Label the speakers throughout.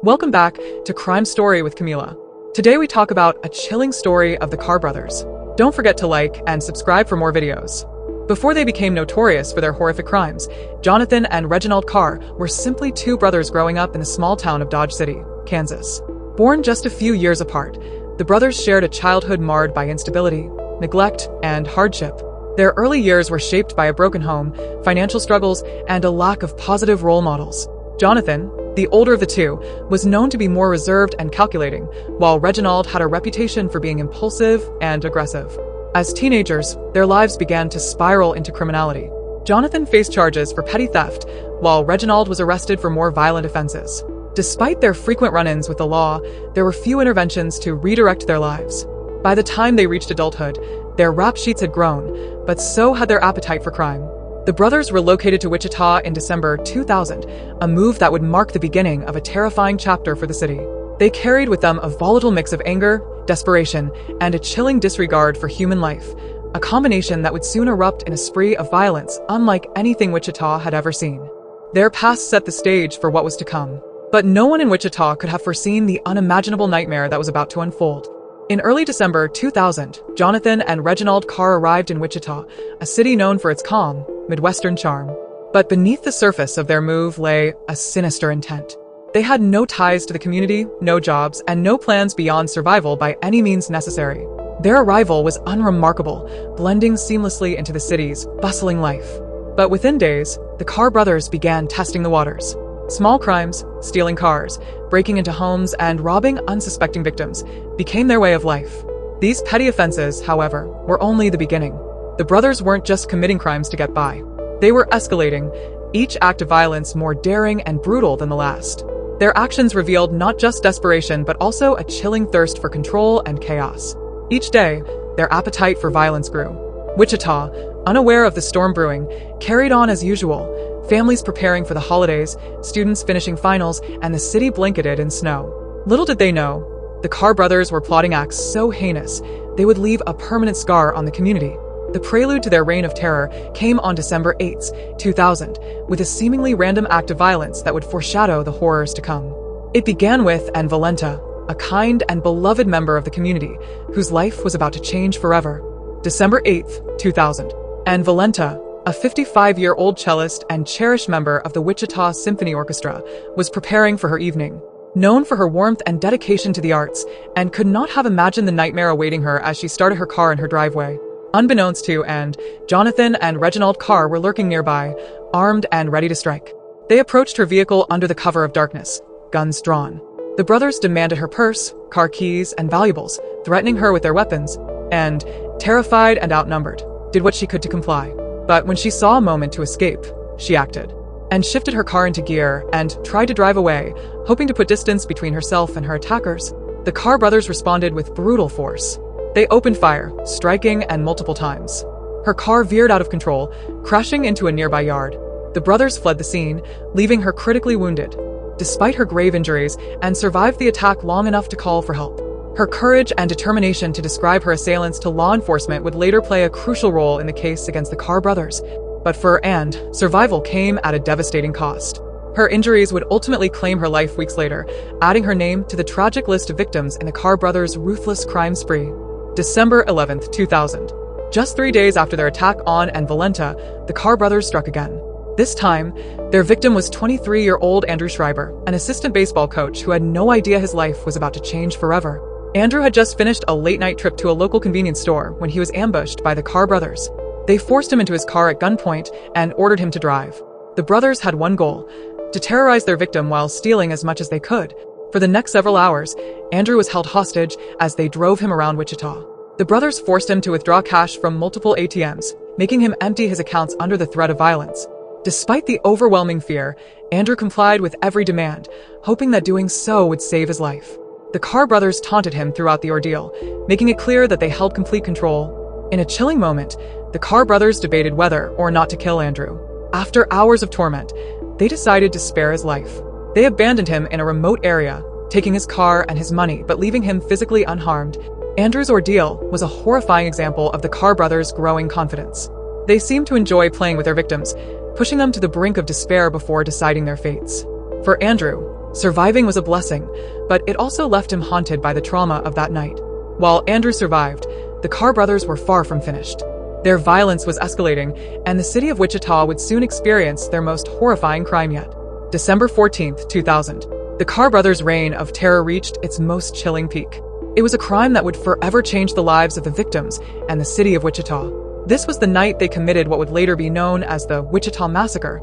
Speaker 1: Welcome back to Crime Story with Camila. Today we talk about a chilling story of the Carr brothers. Don't forget to like and subscribe for more videos. Before they became notorious for their horrific crimes, Jonathan and Reginald Carr were simply two brothers growing up in the small town of Dodge City, Kansas. Born just a few years apart, the brothers shared a childhood marred by instability, neglect, and hardship. Their early years were shaped by a broken home, financial struggles, and a lack of positive role models. Jonathan, the older of the two, was known to be more reserved and calculating, while Reginald had a reputation for being impulsive and aggressive. As teenagers, their lives began to spiral into criminality. Jonathan faced charges for petty theft, while Reginald was arrested for more violent offenses. Despite their frequent run-ins with the law, there were few interventions to redirect their lives. By the time they reached adulthood, their rap sheets had grown, but so had their appetite for crime. The brothers relocated to Wichita in December 2000, a move that would mark the beginning of a terrifying chapter for the city. They carried with them a volatile mix of anger, desperation, and a chilling disregard for human life, a combination that would soon erupt in a spree of violence unlike anything Wichita had ever seen. Their past set the stage for what was to come, but no one in Wichita could have foreseen the unimaginable nightmare that was about to unfold. In early December 2000, Jonathan and Reginald Carr arrived in Wichita, a city known for its calm, Midwestern charm. But beneath the surface of their move lay a sinister intent. They had no ties to the community, no jobs, and no plans beyond survival by any means necessary. Their arrival was unremarkable, blending seamlessly into the city's bustling life. But within days, the Carr brothers began testing the waters. Small crimes, stealing cars, breaking into homes, and robbing unsuspecting victims became their way of life. These petty offenses, however, were only the beginning. The brothers weren't just committing crimes to get by. They were escalating, each act of violence more daring and brutal than the last. Their actions revealed not just desperation but also a chilling thirst for control and chaos. Each day, their appetite for violence grew. Wichita, unaware of the storm brewing, carried on as usual, families preparing for the holidays, students finishing finals, and the city blanketed in snow. Little did they know, the Carr brothers were plotting acts so heinous they would leave a permanent scar on the community. The prelude to their reign of terror came on December 8, 2000, with a seemingly random act of violence that would foreshadow the horrors to come. It began with Ann Valenta, a kind and beloved member of the community, whose life was about to change forever. December 8, 2000. Ann Valenta, a 55-year-old cellist and cherished member of the Wichita Symphony Orchestra, was preparing for her evening. Known for her warmth and dedication to the arts, Ann could not have imagined the nightmare awaiting her as she started her car in her driveway. Unbeknownst to Ann, Jonathan and Reginald Carr were lurking nearby, armed and ready to strike. They approached her vehicle under the cover of darkness, guns drawn. The brothers demanded her purse, car keys, and valuables, threatening her with their weapons, and, terrified and outnumbered, did what she could to comply. But when she saw a moment to escape, she acted, and shifted her car into gear and tried to drive away, hoping to put distance between herself and her attackers. The Carr brothers responded with brutal force. They opened fire, striking Ann multiple times. Her car veered out of control, crashing into a nearby yard. The brothers fled the scene, leaving her critically wounded. Despite her grave injuries, Ann survived the attack long enough to call for help. Her courage and determination to describe her assailants to law enforcement would later play a crucial role in the case against the Carr brothers. But for Ann, survival came at a devastating cost. Her injuries would ultimately claim her life weeks later, adding her name to the tragic list of victims in the Carr brothers' ruthless crime spree. December 11, 2000. Just 3 days after their attack on Ann Valenta, the Carr brothers struck again. This time, their victim was 23-year-old Andrew Schriber, an assistant baseball coach who had no idea his life was about to change forever. Andrew had just finished a late-night trip to a local convenience store when he was ambushed by the Carr brothers. They forced him into his car at gunpoint and ordered him to drive. The brothers had one goal: to terrorize their victim while stealing as much as they could. For the next several hours, Andrew was held hostage as they drove him around Wichita. The brothers forced him to withdraw cash from multiple ATMs, making him empty his accounts under the threat of violence. Despite the overwhelming fear, Andrew complied with every demand, hoping that doing so would save his life. The Carr brothers taunted him throughout the ordeal, making it clear that they held complete control. In a chilling moment, the Carr brothers debated whether or not to kill Andrew. After hours of torment, they decided to spare his life. They abandoned him in a remote area, taking his car and his money but leaving him physically unharmed. Andrew's ordeal was a horrifying example of the Carr brothers' growing confidence. They seemed to enjoy playing with their victims, pushing them to the brink of despair before deciding their fates. For Andrew, Surviving was a blessing, but it also left him haunted by the trauma of that night. While Andrew survived, the Carr brothers were far from finished. Their violence was escalating, and the city of Wichita would soon experience their most horrifying crime yet. December 14th, 2000. The Carr brothers' reign of terror reached its most chilling peak. It was a crime that would forever change the lives of the victims and the city of Wichita. This was the night they committed what would later be known as the Wichita Massacre.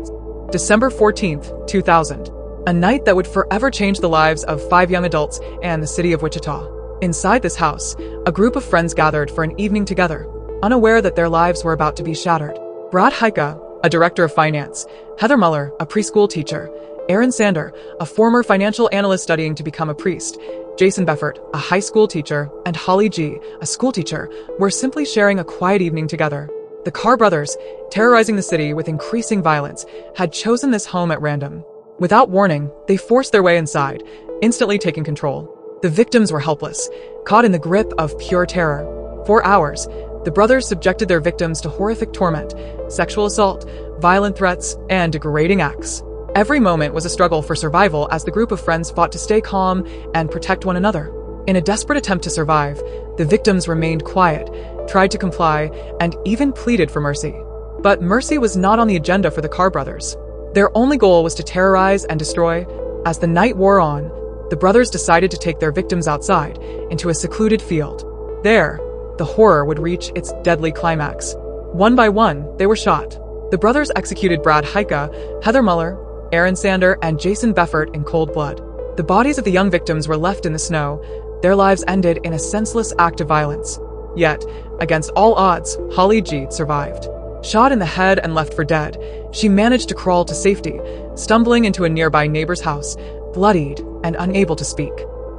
Speaker 1: December 14th, 2000. A night that would forever change the lives of 5 young adults and the city of Wichita. Inside this house, a group of friends gathered for an evening together, unaware that their lives were about to be shattered. Heyka, a director of finance, Heather Muller, a preschool teacher, Aaron Sander, a former financial analyst studying to become a priest, Jason Befort, a high school teacher, and Holly G., a school teacher, were simply sharing a quiet evening together. The Carr brothers, terrorizing the city with increasing violence, had chosen this home at random. Without warning, they forced their way inside, instantly taking control. The victims were helpless, caught in the grip of pure terror. For hours, the brothers subjected their victims to horrific torment, sexual assault, violent threats, and degrading acts. Every moment was a struggle for survival as the group of friends fought to stay calm and protect one another. In a desperate attempt to survive, the victims remained quiet, tried to comply, and even pleaded for mercy. But mercy was not on the agenda for the Carr brothers. Their only goal was to terrorize and destroy. As the night wore on, the brothers decided to take their victims outside, into a secluded field. There, the horror would reach its deadly climax. One by one, they were shot. The brothers executed Heyka, Heather Muller, Aaron Sander, and Jason Befort in cold blood. The bodies of the young victims were left in the snow. Their lives ended in a senseless act of violence. Yet, against all odds, Holly G. survived. Shot in the head and left for dead, she managed to crawl to safety, stumbling into a nearby neighbor's house, bloodied and unable to speak.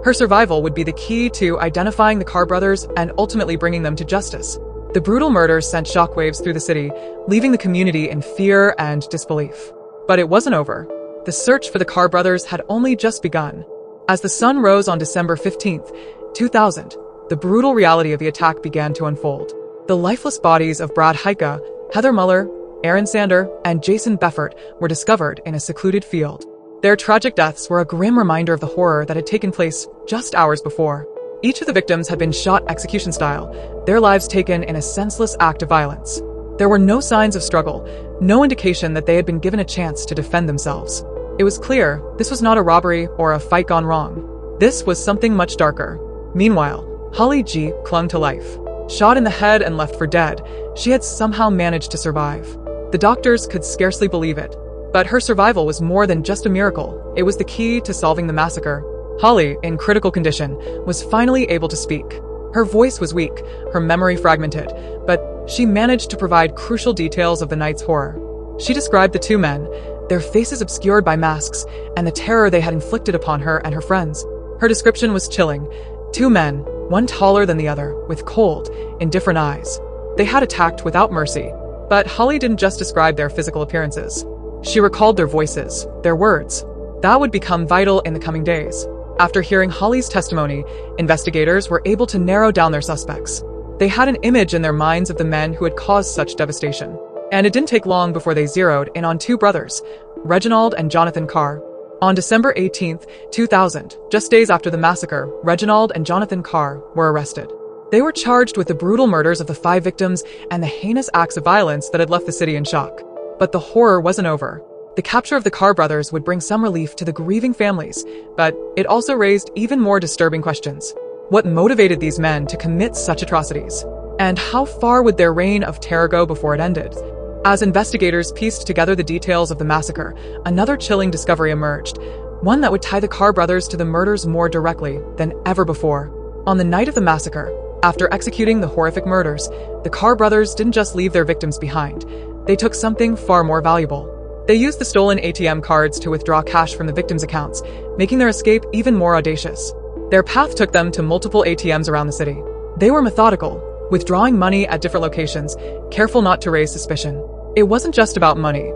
Speaker 1: Her survival would be the key to identifying the Carr brothers and ultimately bringing them to justice. The brutal murders sent shockwaves through the city, leaving the community in fear and disbelief. But it wasn't over. The search for the Carr brothers had only just begun. As the sun rose on December 15th, 2000, the brutal reality of the attack began to unfold. The lifeless bodies of Heyka, Heather Muller, Aaron Sander, and Jason Befort were discovered in a secluded field. Their tragic deaths were a grim reminder of the horror that had taken place just hours before. Each of the victims had been shot execution style, their lives taken in a senseless act of violence. There were no signs of struggle, no indication that they had been given a chance to defend themselves. It was clear this was not a robbery or a fight gone wrong. This was something much darker. Meanwhile, Holly G. clung to life. Shot in the head and left for dead, she had somehow managed to survive. The doctors could scarcely believe it. But her survival was more than just a miracle. It was the key to solving the massacre. Holly, in critical condition, was finally able to speak. Her voice was weak, her memory fragmented, but she managed to provide crucial details of the night's horror. She described the two men, their faces obscured by masks, and the terror they had inflicted upon her and her friends. Her description was chilling. Two men, one taller than the other, with cold, indifferent eyes. They had attacked without mercy. But Holly didn't just describe their physical appearances. She recalled their voices, their words. That would become vital in the coming days. After hearing Holly's testimony, investigators were able to narrow down their suspects. They had an image in their minds of the men who had caused such devastation. And it didn't take long before they zeroed in on two brothers, Reginald and Jonathan Carr. On December 18th, 2000, just days after the massacre, Reginald and Jonathan Carr were arrested. They were charged with the brutal murders of the 5 victims and the heinous acts of violence that had left the city in shock. But the horror wasn't over. The capture of the Carr brothers would bring some relief to the grieving families, but it also raised even more disturbing questions. What motivated these men to commit such atrocities? And how far would their reign of terror go before it ended? As investigators pieced together the details of the massacre, another chilling discovery emerged, one that would tie the Carr brothers to the murders more directly than ever before. On the night of the massacre, after executing the horrific murders, the Carr brothers didn't just leave their victims behind. They took something far more valuable. They used the stolen ATM cards to withdraw cash from the victims' accounts, making their escape even more audacious. Their path took them to multiple ATMs around the city. They were methodical, withdrawing money at different locations, careful not to raise suspicion. It wasn't just about money.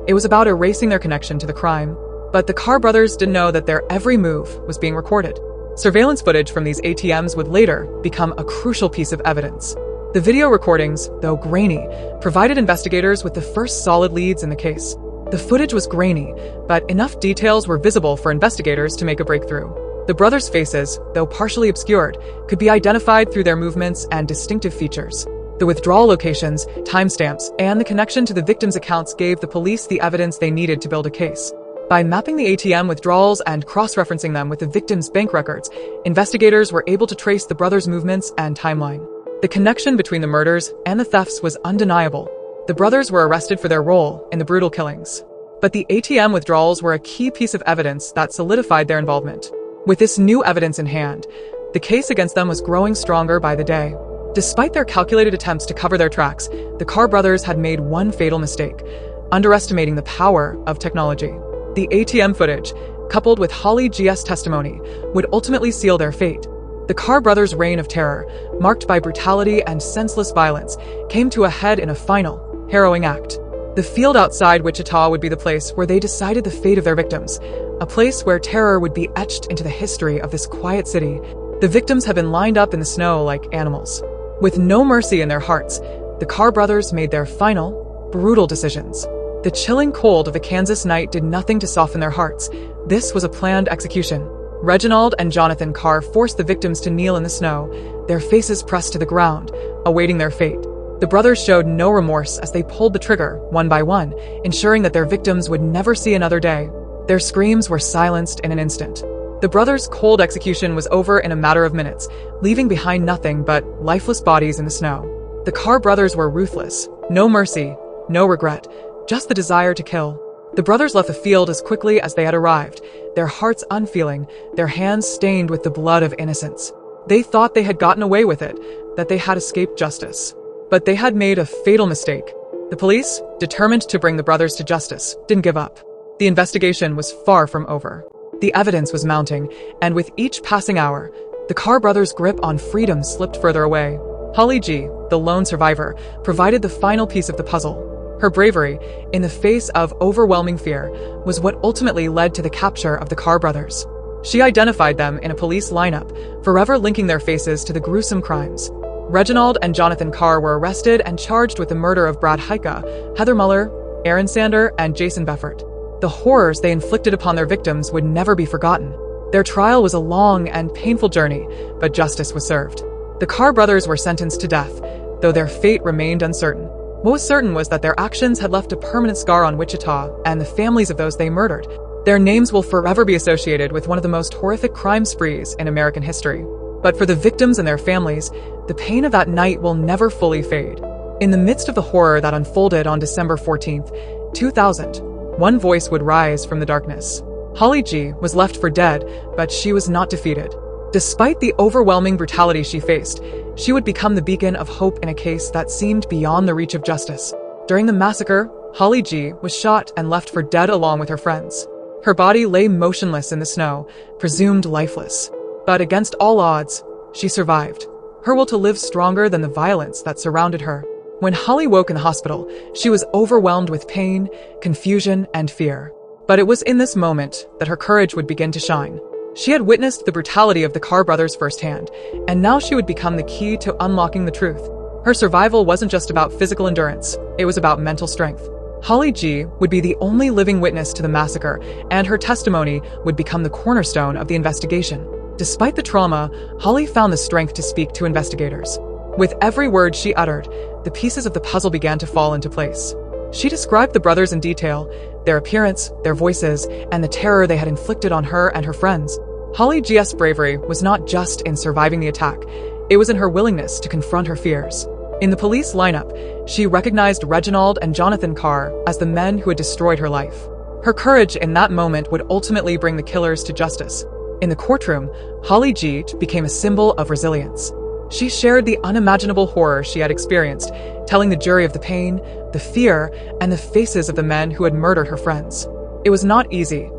Speaker 1: It was about erasing their connection to the crime. But the Carr brothers didn't know that their every move was being recorded. Surveillance footage from these ATMs would later become a crucial piece of evidence. The video recordings, though grainy, provided investigators with the first solid leads in the case. The footage was grainy, but enough details were visible for investigators to make a breakthrough. The brothers' faces, though partially obscured, could be identified through their movements and distinctive features. The withdrawal locations, timestamps, and the connection to the victims' accounts gave the police the evidence they needed to build a case. By mapping the ATM withdrawals and cross-referencing them with the victims' bank records, investigators were able to trace the brothers' movements and timeline. The connection between the murders and the thefts was undeniable. The brothers were arrested for their role in the brutal killings. But the ATM withdrawals were a key piece of evidence that solidified their involvement. With this new evidence in hand, the case against them was growing stronger by the day. Despite their calculated attempts to cover their tracks, the Carr brothers had made one fatal mistake, underestimating the power of technology. The ATM footage, coupled with Holly G.'s testimony, would ultimately seal their fate. The Carr brothers' reign of terror, marked by brutality and senseless violence, came to a head in a final, harrowing act. The field outside Wichita would be the place where they decided the fate of their victims, a place where terror would be etched into the history of this quiet city. The victims had been lined up in the snow like animals. With no mercy in their hearts, the Carr brothers made their final, brutal decisions. The chilling cold of the Kansas night did nothing to soften their hearts. This was a planned execution. Reginald and Jonathan Carr forced the victims to kneel in the snow, their faces pressed to the ground, awaiting their fate. The brothers showed no remorse as they pulled the trigger, one by one, ensuring that their victims would never see another day. Their screams were silenced in an instant. The brothers' cold execution was over in a matter of minutes, leaving behind nothing but lifeless bodies in the snow. The Carr brothers were ruthless. No mercy, no regret, just the desire to kill. The brothers left the field as quickly as they had arrived, their hearts unfeeling, their hands stained with the blood of innocents. They thought they had gotten away with it, that they had escaped justice. But they had made a fatal mistake. The police, determined to bring the brothers to justice, didn't give up. The investigation was far from over. The evidence was mounting, and with each passing hour, the Carr brothers' grip on freedom slipped further away. Holly G., the lone survivor, provided the final piece of the puzzle. Her bravery, in the face of overwhelming fear, was what ultimately led to the capture of the Carr brothers. She identified them in a police lineup, forever linking their faces to the gruesome crimes. Reginald and Jonathan Carr were arrested and charged with the murder of Brad Heyka, Heather Muller, Aaron Sander, and Jason Befort. The horrors they inflicted upon their victims would never be forgotten. Their trial was a long and painful journey, but justice was served. The Carr brothers were sentenced to death, though their fate remained uncertain. What was certain was that their actions had left a permanent scar on Wichita and the families of those they murdered. Their names will forever be associated with one of the most horrific crime sprees in American history. But for the victims and their families, the pain of that night will never fully fade. In the midst of the horror that unfolded on December 14th, 2000, one voice would rise from the darkness. Holly G. was left for dead, but she was not defeated. Despite the overwhelming brutality she faced, she would become the beacon of hope in a case that seemed beyond the reach of justice. During the massacre, Holly G. was shot and left for dead along with her friends. Her body lay motionless in the snow, presumed lifeless. But against all odds, she survived, her will to live stronger than the violence that surrounded her. When Holly woke in the hospital, she was overwhelmed with pain, confusion, and fear. But it was in this moment that her courage would begin to shine. She had witnessed the brutality of the Carr brothers firsthand, and now she would become the key to unlocking the truth. Her survival wasn't just about physical endurance, it was about mental strength. Holly G. would be the only living witness to the massacre, and her testimony would become the cornerstone of the investigation. Despite the trauma, Holly found the strength to speak to investigators. With every word she uttered, the pieces of the puzzle began to fall into place. She described the brothers in detail, their appearance, their voices, and the terror they had inflicted on her and her friends. Holly G.'s bravery was not just in surviving the attack, it was in her willingness to confront her fears. In the police lineup, she recognized Reginald and Jonathan Carr as the men who had destroyed her life. Her courage in that moment would ultimately bring the killers to justice. In the courtroom, Holly G. became a symbol of resilience. She shared the unimaginable horror she had experienced, telling the jury of the pain, the fear, and the faces of the men who had murdered her friends. It was not easy.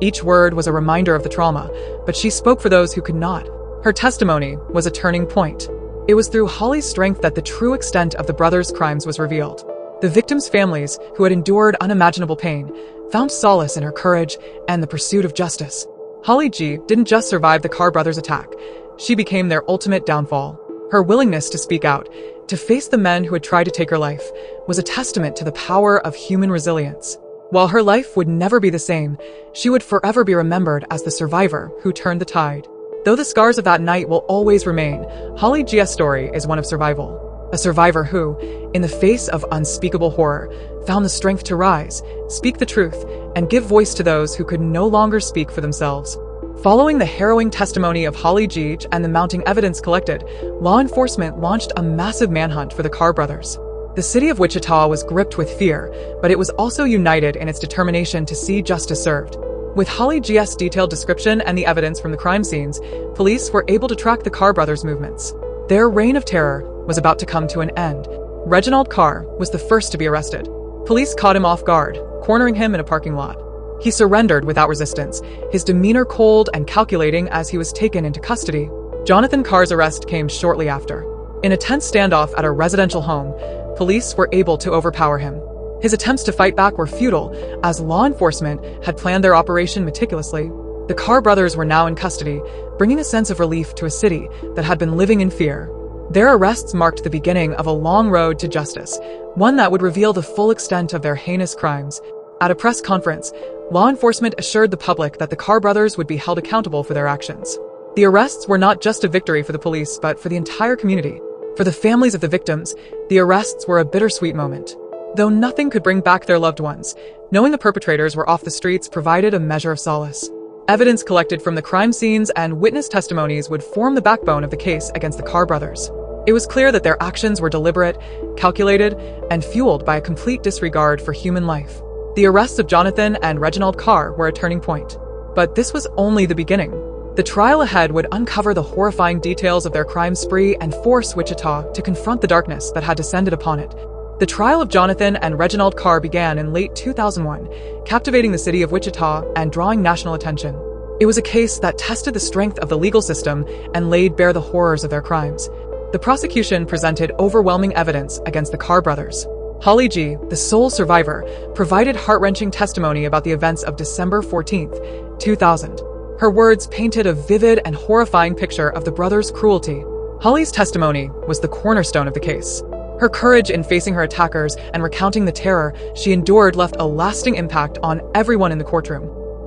Speaker 1: Each word was a reminder of the trauma, but she spoke for those who could not. Her testimony was a turning point. It was through Holly's strength that the true extent of the brothers' crimes was revealed. The victims' families, who had endured unimaginable pain, found solace in her courage and the pursuit of justice. Holly G. didn't just survive the Carr brothers' attack. She became their ultimate downfall. Her willingness to speak out, to face the men who had tried to take her life, was a testament to the power of human resilience. While her life would never be the same, she would forever be remembered as the survivor who turned the tide. Though the scars of that night will always remain, Holly G's story is one of survival. A survivor who, in the face of unspeakable horror, found the strength to rise, speak the truth, and give voice to those who could no longer speak for themselves. Following the harrowing testimony of Holly G and the mounting evidence collected, law enforcement launched a massive manhunt for the Carr brothers. The city of Wichita was gripped with fear, but it was also united in its determination to see justice served. With Holly G's detailed description and the evidence from the crime scenes, police were able to track the Carr brothers' movements. Their reign of terror was about to come to an end. Reginald Carr was the first to be arrested. Police caught him off guard, cornering him in a parking lot. He surrendered without resistance, his demeanor cold and calculating as he was taken into custody. Jonathan Carr's arrest came shortly after. In a tense standoff at a residential home, police were able to overpower him. His attempts to fight back were futile, as law enforcement had planned their operation meticulously. The Carr brothers were now in custody, bringing a sense of relief to a city that had been living in fear. Their arrests marked the beginning of a long road to justice, one that would reveal the full extent of their heinous crimes. At a press conference, law enforcement assured the public that the Carr brothers would be held accountable for their actions. The arrests were not just a victory for the police, but for the entire community. For the families of the victims, the arrests were a bittersweet moment. Though nothing could bring back their loved ones, knowing the perpetrators were off the streets provided a measure of solace. Evidence collected from the crime scenes and witness testimonies would form the backbone of the case against the Carr brothers. It was clear that their actions were deliberate, calculated, and fueled by a complete disregard for human life. The arrests of Jonathan and Reginald Carr were a turning point. But this was only the beginning. The trial ahead would uncover the horrifying details of their crime spree and force Wichita to confront the darkness that had descended upon it. The trial of Jonathan and Reginald Carr began in late 2001, captivating the city of Wichita and drawing national attention. It was a case that tested the strength of the legal system and laid bare the horrors of their crimes. The prosecution presented overwhelming evidence against the Carr brothers. Holly G, the sole survivor, provided heart-wrenching testimony about the events of December 14, 2000. Her words painted a vivid and horrifying picture of the brothers' cruelty. Holly's testimony was the cornerstone of the case. Her courage in facing her attackers and recounting the terror she endured left a lasting impact on everyone in the courtroom.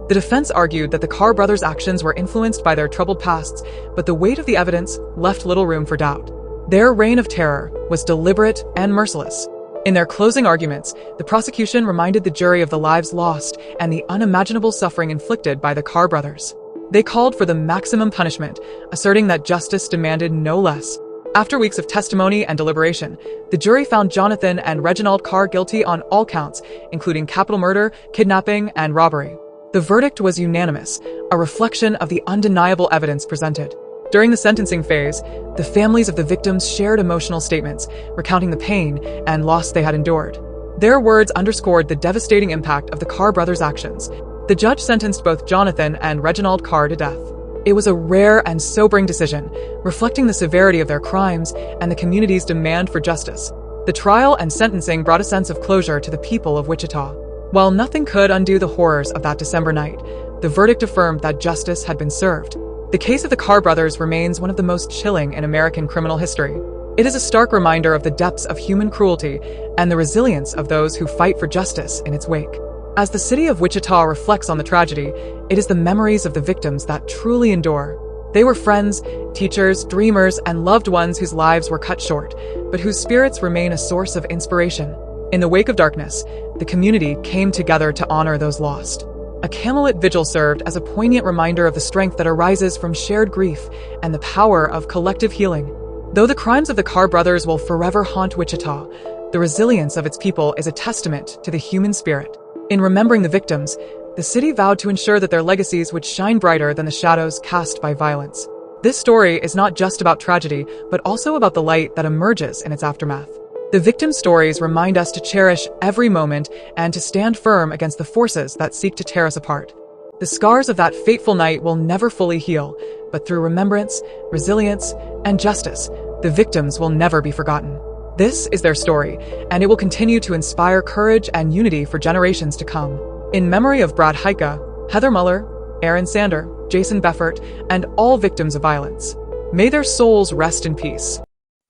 Speaker 1: The defense argued that the Carr brothers' actions were influenced by their troubled pasts, but the weight of the evidence left little room for doubt. Their reign of terror was deliberate and merciless. In their closing arguments, the prosecution reminded the jury of the lives lost and the unimaginable suffering inflicted by the Carr brothers. They called for the maximum punishment, asserting that justice demanded no less. After weeks of testimony and deliberation, the jury found Jonathan and Reginald Carr guilty on all counts, including capital murder, kidnapping, and robbery. The verdict was unanimous, a reflection of the undeniable evidence presented. During the sentencing phase, the families of the victims shared emotional statements, recounting the pain and loss they had endured. Their words underscored the devastating impact of the Carr brothers' actions. The judge sentenced both Jonathan and Reginald Carr to death. It was a rare and sobering decision, reflecting the severity of their crimes and the community's demand for justice. The trial and sentencing brought a sense of closure to the people of Wichita. While nothing could undo the horrors of that December night, the verdict affirmed that justice had been served. The case of the Carr brothers remains one of the most chilling in American criminal history. It is a stark reminder of the depths of human cruelty and the resilience of those who fight for justice in its wake. As the city of Wichita reflects on the tragedy, it is the memories of the victims that truly endure. They were friends, teachers, dreamers, and loved ones whose lives were cut short, but whose spirits remain a source of inspiration. In the wake of darkness, the community came together to honor those lost. A candlelit vigil served as a poignant reminder of the strength that arises from shared grief and the power of collective healing. Though the crimes of the Carr brothers will forever haunt Wichita, the resilience of its people is a testament to the human spirit. In remembering the victims, the city vowed to ensure that their legacies would shine brighter than the shadows cast by violence. This story is not just about tragedy, but also about the light that emerges in its aftermath. The victims' stories remind us to cherish every moment and to stand firm against the forces that seek to tear us apart. The scars of that fateful night will never fully heal, but through remembrance, resilience, and justice, the victims will never be forgotten. This is their story, and it will continue to inspire courage and unity for generations to come. In memory of Brad Heyka, Heather Muller, Aaron Sander, Jason Befort, and all victims of violence, may their souls rest in peace.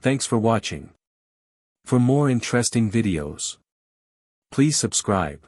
Speaker 2: Thanks for watching. For more interesting videos, please subscribe.